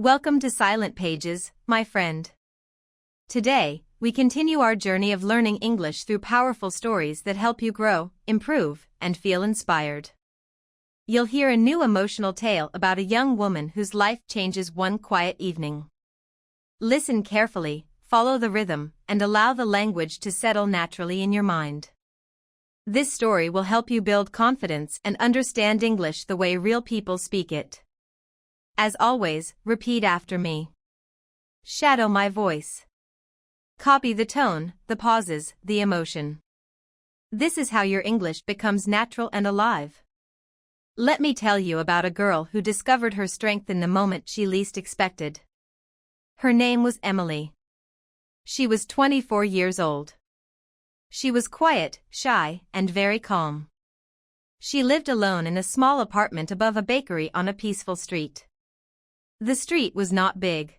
Welcome to Silent Pages, my friend. Today, we continue our journey of learning English through powerful stories that help you grow, improve, and feel inspired. You'll hear a new emotional tale about a young woman whose life changes one quiet evening. Listen carefully, follow the rhythm, and allow the language to settle naturally in your mind. This story will help you build confidence and understand English the way real people speak it. As always, repeat after me. Shadow my voice. Copy the tone, the pauses, the emotion. This is how your English becomes natural and alive. Let me tell you about a girl who discovered her strength in the moment she least expected. Her name was Emily. She was 24 years old. She was quiet, shy, and very calm. She lived alone in a small apartment above a bakery on a peaceful street. The street was not big.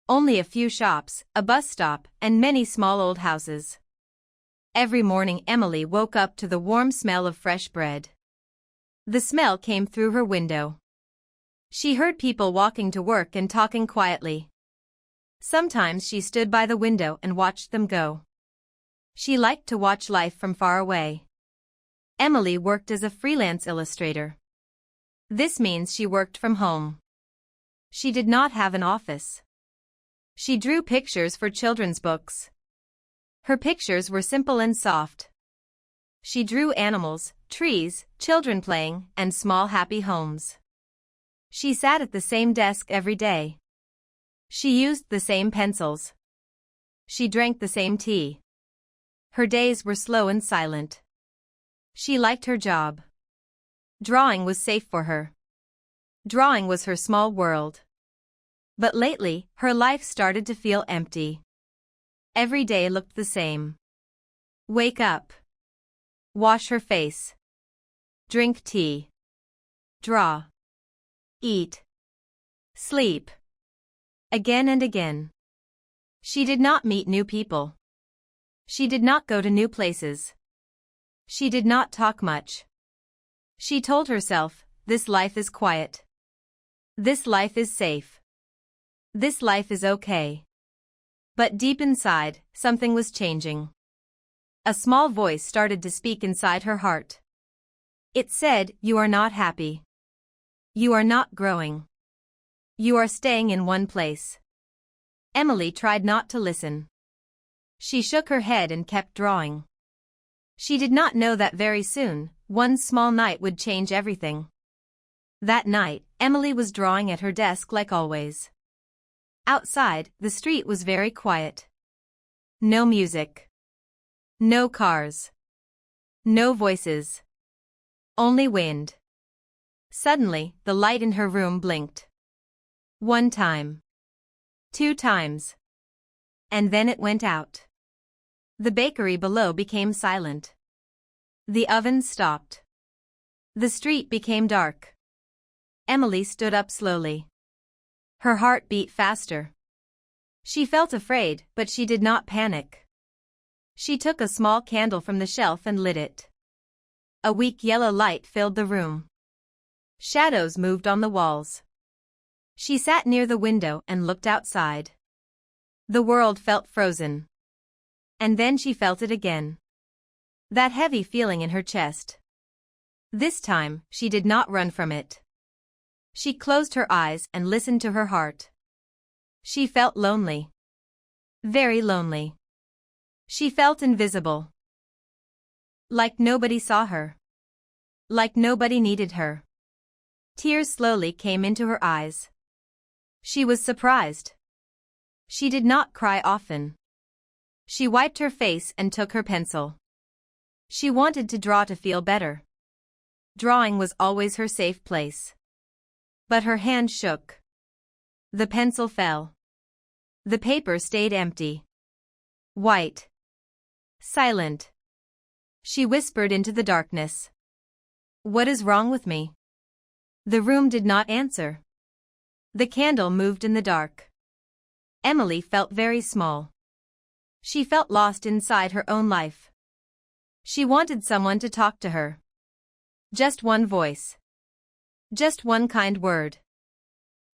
Only a few shops, a bus stop, and many small old houses. Every morning Emily woke up to the warm smell of fresh bread. The smell came through her window. She heard people walking to work and talking quietly. Sometimes she stood by the window and watched them go. She liked to watch life from far away. Emily worked as a freelance illustrator. This means she worked from home. She did not have an office. She drew pictures for children's books. Her pictures were simple and soft. She drew animals, trees, children playing, and small happy homes. She sat at the same desk every day. She used the same pencils. She drank the same tea. Her days were slow and silent. She liked her job. Drawing was safe for her. Drawing was her small world. But lately, her life started to feel empty. Every day looked the same. Wake up. Wash her face. Drink tea. Draw. Eat. Sleep. Again and again. She did not meet new people. She did not go to new places. She did not talk much. She told herself, this life is quiet. This life is safe. This life is okay. But deep inside, something was changing. A small voice started to speak inside her heart. It said, you are not happy. You are not growing. You are staying in one place. Emily tried not to listen. She shook her head and kept drawing. She did not know that very soon, one small night would change everything. That night, Emily was drawing at her desk like always. Outside, the street was very quiet. No music. No cars. No voices. Only wind. Suddenly, the light in her room blinked. One time. 2 times. And then it went out. The bakery below became silent. The oven stopped. The street became dark. Emily stood up slowly. Her heart beat faster. She felt afraid, but she did not panic. She took a small candle from the shelf and lit it. A weak yellow light filled the room. Shadows moved on the walls. She sat near the window and looked outside. The world felt frozen. And then she felt it again. That heavy feeling in her chest. This time, she did not run from it. She closed her eyes and listened to her heart. She felt lonely. Very lonely. She felt invisible. Like nobody saw her. Like nobody needed her. Tears slowly came into her eyes. She was surprised. She did not cry often. She wiped her face and took her pencil. She wanted to draw to feel better. Drawing was always her safe place. But her hand shook. The pencil fell. The paper stayed empty. White. Silent. She whispered into the darkness. What is wrong with me? The room did not answer. The candle moved in the dark. Emily felt very small. She felt lost inside her own life. She wanted someone to talk to her. Just one voice. Just one kind word.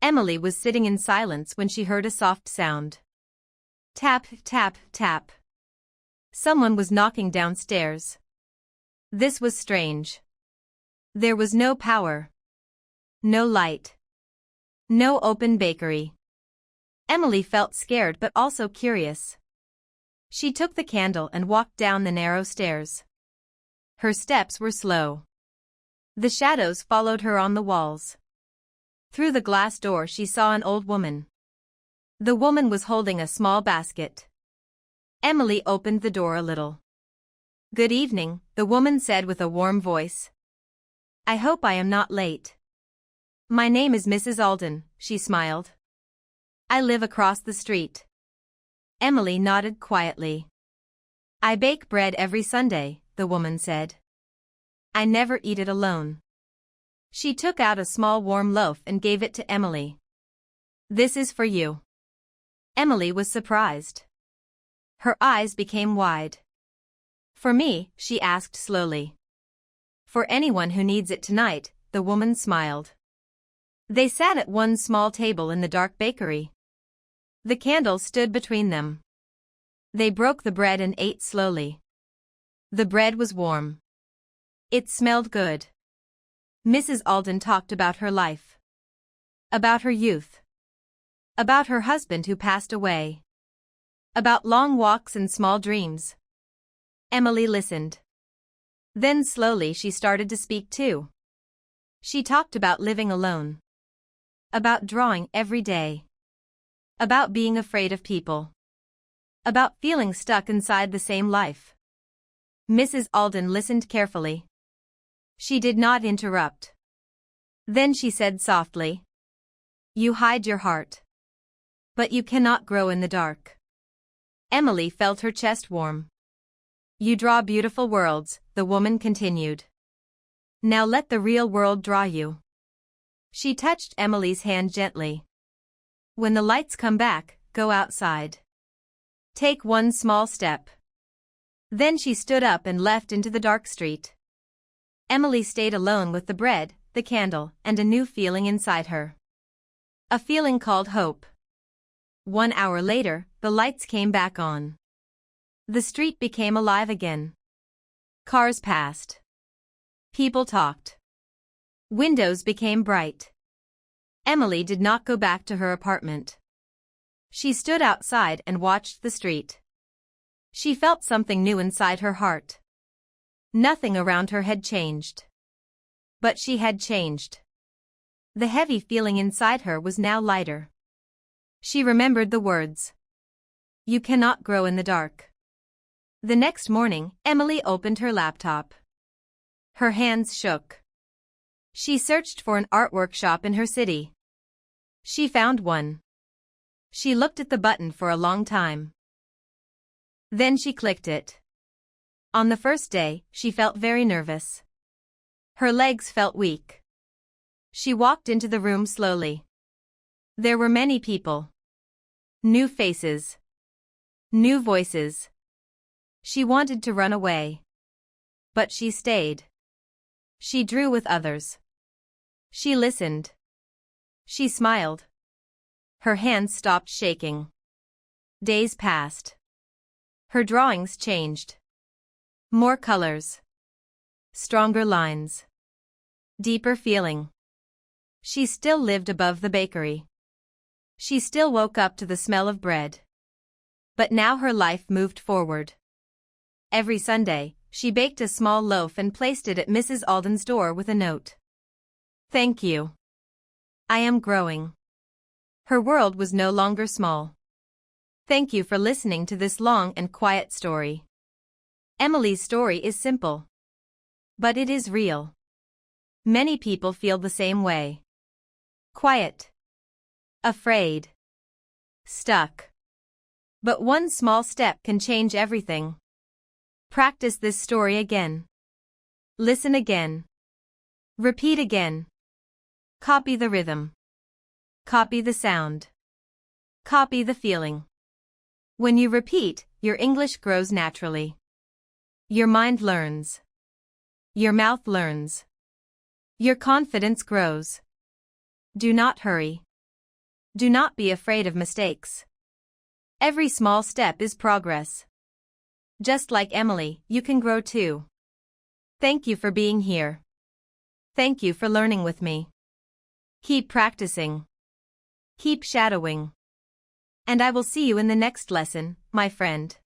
Emily was sitting in silence when she heard a soft sound. Tap, tap, tap. Someone was knocking downstairs. This was strange. There was no power. No light. No open bakery. Emily felt scared but also curious. She took the candle and walked down the narrow stairs. Her steps were slow. The shadows followed her on the walls. Through the glass door she saw an old woman. The woman was holding a small basket. Emily opened the door a little. "Good evening," the woman said with a warm voice. "I hope I am not late." "My name is Mrs. Alden," she smiled. "I live across the street." Emily nodded quietly. "I bake bread every Sunday," the woman said. "I never eat it alone." She took out a small warm loaf and gave it to Emily. "This is for you." Emily was surprised. Her eyes became wide. "For me?" she asked slowly. "For anyone who needs it tonight," the woman smiled. They sat at one small table in the dark bakery. The candle stood between them. They broke the bread and ate slowly. The bread was warm. It smelled good. Mrs. Alden talked about her life. About her youth. About her husband who passed away. About long walks and small dreams. Emily listened. Then slowly she started to speak too. She talked about living alone. About drawing every day. About being afraid of people. About feeling stuck inside the same life. Mrs. Alden listened carefully. She did not interrupt. Then she said softly, "You hide your heart. But you cannot grow in the dark." Emily felt her chest warm. "You draw beautiful worlds," the woman continued. "Now let the real world draw you." She touched Emily's hand gently. "When the lights come back, go outside. Take one small step." Then she stood up and left into the dark street. Emily stayed alone with the bread, the candle, and a new feeling inside her. A feeling called hope. 1 hour later, the lights came back on. The street became alive again. Cars passed. People talked. Windows became bright. Emily did not go back to her apartment. She stood outside and watched the street. She felt something new inside her heart. Nothing around her had changed. But she had changed. The heavy feeling inside her was now lighter. She remembered the words. "You cannot grow in the dark." The next morning, Emily opened her laptop. Her hands shook. She searched for an art workshop in her city. She found one. She looked at the button for a long time. Then she clicked it. On the first day, she felt very nervous. Her legs felt weak. She walked into the room slowly. There were many people. New faces. New voices. She wanted to run away. But she stayed. She drew with others. She listened. She smiled. Her hands stopped shaking. Days passed. Her drawings changed. More colors. Stronger lines. Deeper feeling. She still lived above the bakery. She still woke up to the smell of bread. But now her life moved forward. Every Sunday, she baked a small loaf and placed it at Mrs. Alden's door with a note. "Thank you. I am growing." Her world was no longer small. Thank you for listening to this long and quiet story. Emily's story is simple. But it is real. Many people feel the same way. Quiet. Afraid. Stuck. But one small step can change everything. Practice this story again. Listen again. Repeat again. Copy the rhythm. Copy the sound. Copy the feeling. When you repeat, your English grows naturally. Your mind learns. Your mouth learns. Your confidence grows. Do not hurry. Do not be afraid of mistakes. Every small step is progress. Just like Emily, you can grow too. Thank you for being here. Thank you for learning with me. Keep practicing. Keep shadowing. And I will see you in the next lesson, my friend.